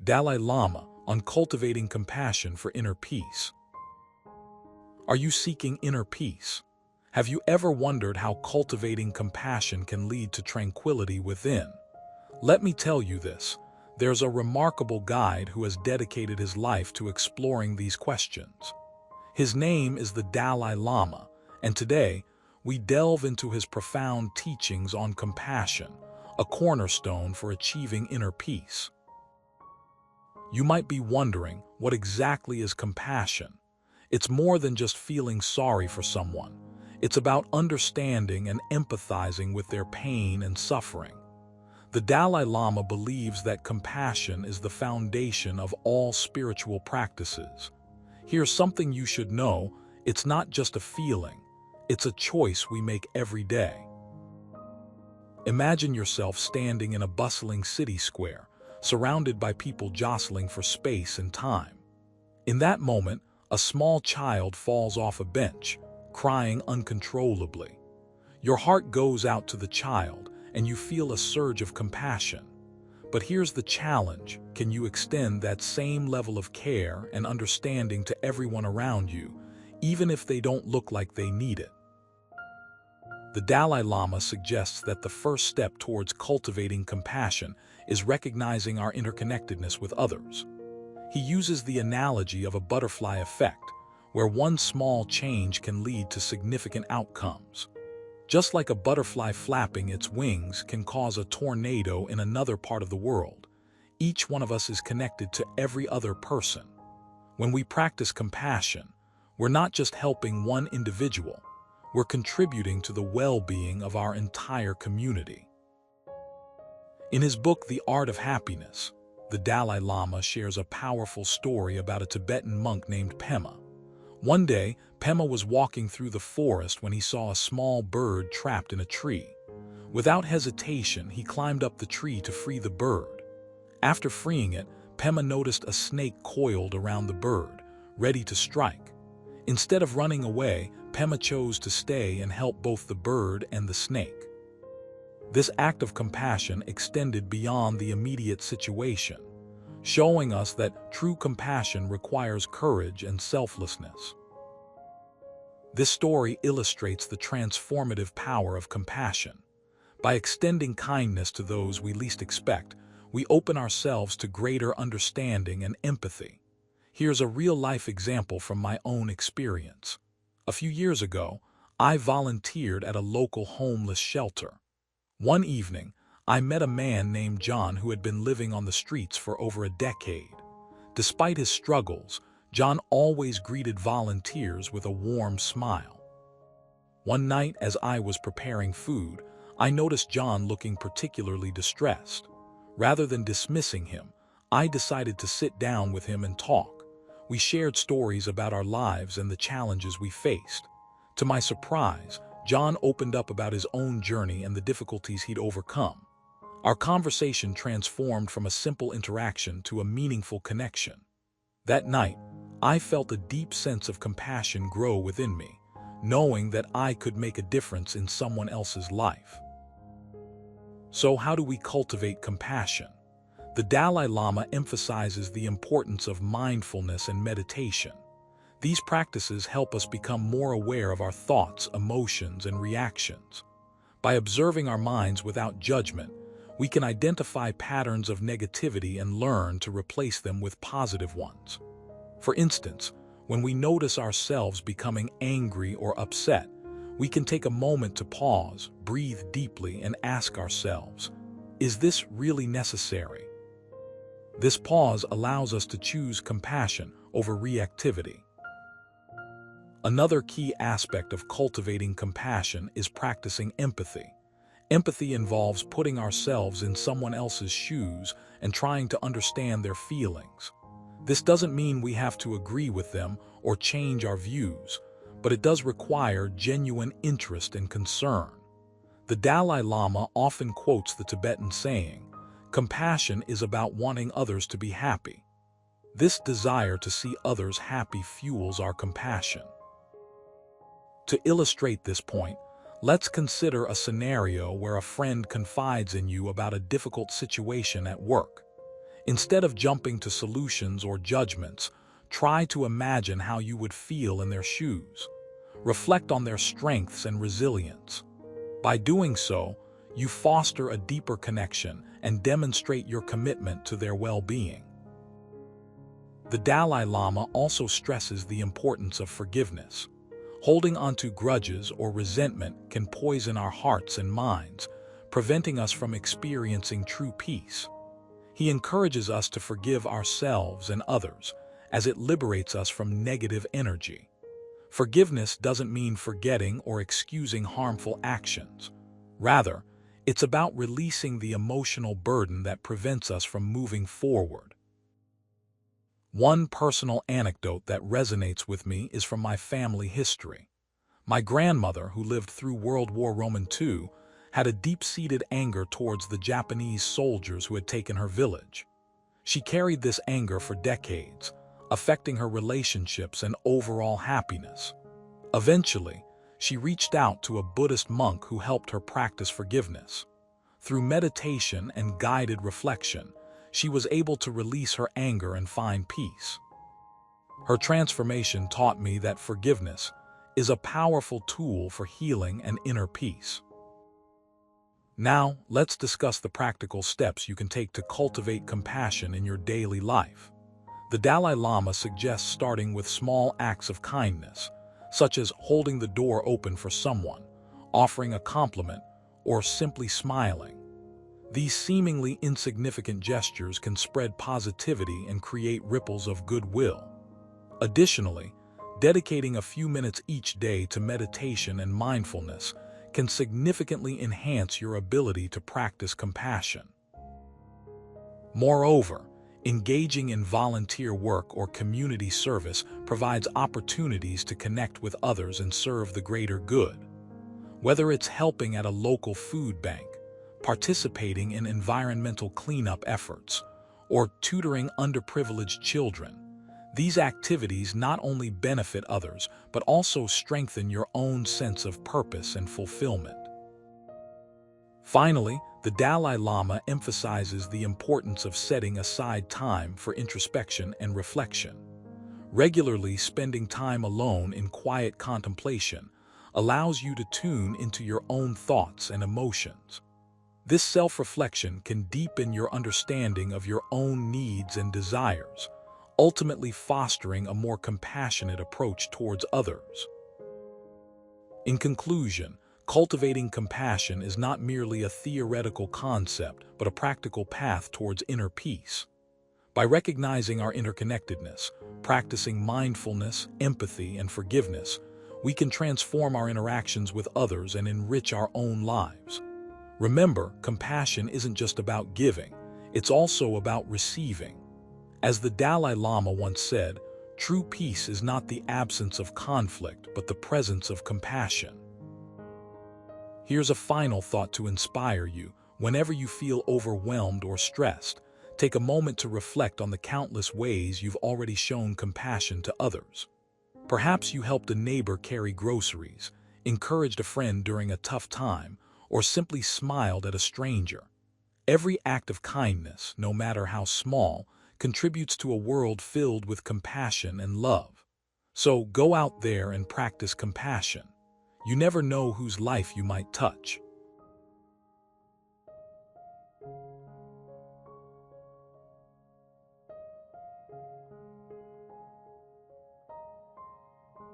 Dalai Lama on cultivating compassion for inner peace. Are you seeking inner peace? Have you ever wondered how cultivating compassion can lead to tranquility within? Let me tell you this. There's a remarkable guide who has dedicated his life to exploring these questions. His name is the Dalai Lama, and today we delve into his profound teachings on compassion, a cornerstone for achieving inner peace. You might be wondering, what exactly is compassion? It's more than just feeling sorry for someone. It's about understanding and empathizing with their pain and suffering. The Dalai Lama believes that compassion is the foundation of all spiritual practices. Here's something you should know: it's not just a feeling, it's a choice we make every day. Imagine yourself standing in a bustling city square, surrounded by people jostling for space and time. In that moment, a small child falls off a bench, crying uncontrollably. Your heart goes out to the child, and you feel a surge of compassion. But here's the challenge: can you extend that same level of care and understanding to everyone around you, even if they don't look like they need it? The Dalai Lama suggests that the first step towards cultivating compassion is recognizing our interconnectedness with others. He uses the analogy of a butterfly effect, where one small change can lead to significant outcomes. Just like a butterfly flapping its wings can cause a tornado in another part of the world, each one of us is connected to every other person. When we practice compassion, we're not just helping one individual, we're contributing to the well-being of our entire community. In his book, The Art of Happiness, the Dalai Lama shares a powerful story about a Tibetan monk named Pema. One day, Pema was walking through the forest when he saw a small bird trapped in a tree. Without hesitation, he climbed up the tree to free the bird. After freeing it, Pema noticed a snake coiled around the bird, ready to strike. Instead of running away, Pema chose to stay and help both the bird and the snake. This act of compassion extended beyond the immediate situation, showing us that true compassion requires courage and selflessness. This story illustrates the transformative power of compassion. By extending kindness to those we least expect, we open ourselves to greater understanding and empathy. Here's a real-life example from my own experience. A few years ago, I volunteered at a local homeless shelter. One evening, I met a man named John who had been living on the streets for over a decade. Despite his struggles, John always greeted volunteers with a warm smile. One night, as I was preparing food, I noticed John looking particularly distressed. Rather than dismissing him, I decided to sit down with him and talk. We shared stories about our lives and the challenges we faced. To my surprise, John opened up about his own journey and the difficulties he'd overcome. Our conversation transformed from a simple interaction to a meaningful connection. That night, I felt a deep sense of compassion grow within me, knowing that I could make a difference in someone else's life. So how do we cultivate compassion? The Dalai Lama emphasizes the importance of mindfulness and meditation. These practices help us become more aware of our thoughts, emotions, and reactions. By observing our minds without judgment, we can identify patterns of negativity and learn to replace them with positive ones. For instance, when we notice ourselves becoming angry or upset, we can take a moment to pause, breathe deeply, and ask ourselves, is this really necessary? This pause allows us to choose compassion over reactivity. Another key aspect of cultivating compassion is practicing empathy. Empathy involves putting ourselves in someone else's shoes and trying to understand their feelings. This doesn't mean we have to agree with them or change our views, but it does require genuine interest and concern. The Dalai Lama often quotes the Tibetan saying, "Compassion is about wanting others to be happy." This desire to see others happy fuels our compassion. To illustrate this point, let's consider a scenario where a friend confides in you about a difficult situation at work. Instead of jumping to solutions or judgments, try to imagine how you would feel in their shoes. Reflect on their strengths and resilience. By doing so, you foster a deeper connection and demonstrate your commitment to their well-being. The Dalai Lama also stresses the importance of forgiveness. Holding onto grudges or resentment can poison our hearts and minds, preventing us from experiencing true peace. He encourages us to forgive ourselves and others, as it liberates us from negative energy. Forgiveness doesn't mean forgetting or excusing harmful actions. Rather, it's about releasing the emotional burden that prevents us from moving forward. One personal anecdote that resonates with me is from my family history. My grandmother, who lived through World War II, had a deep-seated anger towards the Japanese soldiers who had taken her village. She carried this anger for decades, affecting her relationships and overall happiness. Eventually, she reached out to a Buddhist monk who helped her practice forgiveness. Through meditation and guided reflection, she was able to release her anger and find peace. Her transformation taught me that forgiveness is a powerful tool for healing and inner peace. Now, let's discuss the practical steps you can take to cultivate compassion in your daily life. The Dalai Lama suggests starting with small acts of kindness, such as holding the door open for someone, offering a compliment, or simply smiling. These seemingly insignificant gestures can spread positivity and create ripples of goodwill. Additionally, dedicating a few minutes each day to meditation and mindfulness can significantly enhance your ability to practice compassion. Moreover, engaging in volunteer work or community service provides opportunities to connect with others and serve the greater good. Whether it's helping at a local food bank, participating in environmental cleanup efforts, or tutoring underprivileged children, these activities not only benefit others, but also strengthen your own sense of purpose and fulfillment. Finally, the Dalai Lama emphasizes the importance of setting aside time for introspection and reflection. Regularly spending time alone in quiet contemplation allows you to tune into your own thoughts and emotions. This self-reflection can deepen your understanding of your own needs and desires, ultimately fostering a more compassionate approach towards others. In conclusion, cultivating compassion is not merely a theoretical concept, but a practical path towards inner peace. By recognizing our interconnectedness, practicing mindfulness, empathy, and forgiveness, we can transform our interactions with others and enrich our own lives. Remember, compassion isn't just about giving, it's also about receiving. As the Dalai Lama once said, true peace is not the absence of conflict, but the presence of compassion. Here's a final thought to inspire you. Whenever you feel overwhelmed or stressed, take a moment to reflect on the countless ways you've already shown compassion to others. Perhaps you helped a neighbor carry groceries, encouraged a friend during a tough time, or simply smiled at a stranger. Every act of kindness, no matter how small, contributes to a world filled with compassion and love. So go out there and practice compassion. You never know whose life you might touch.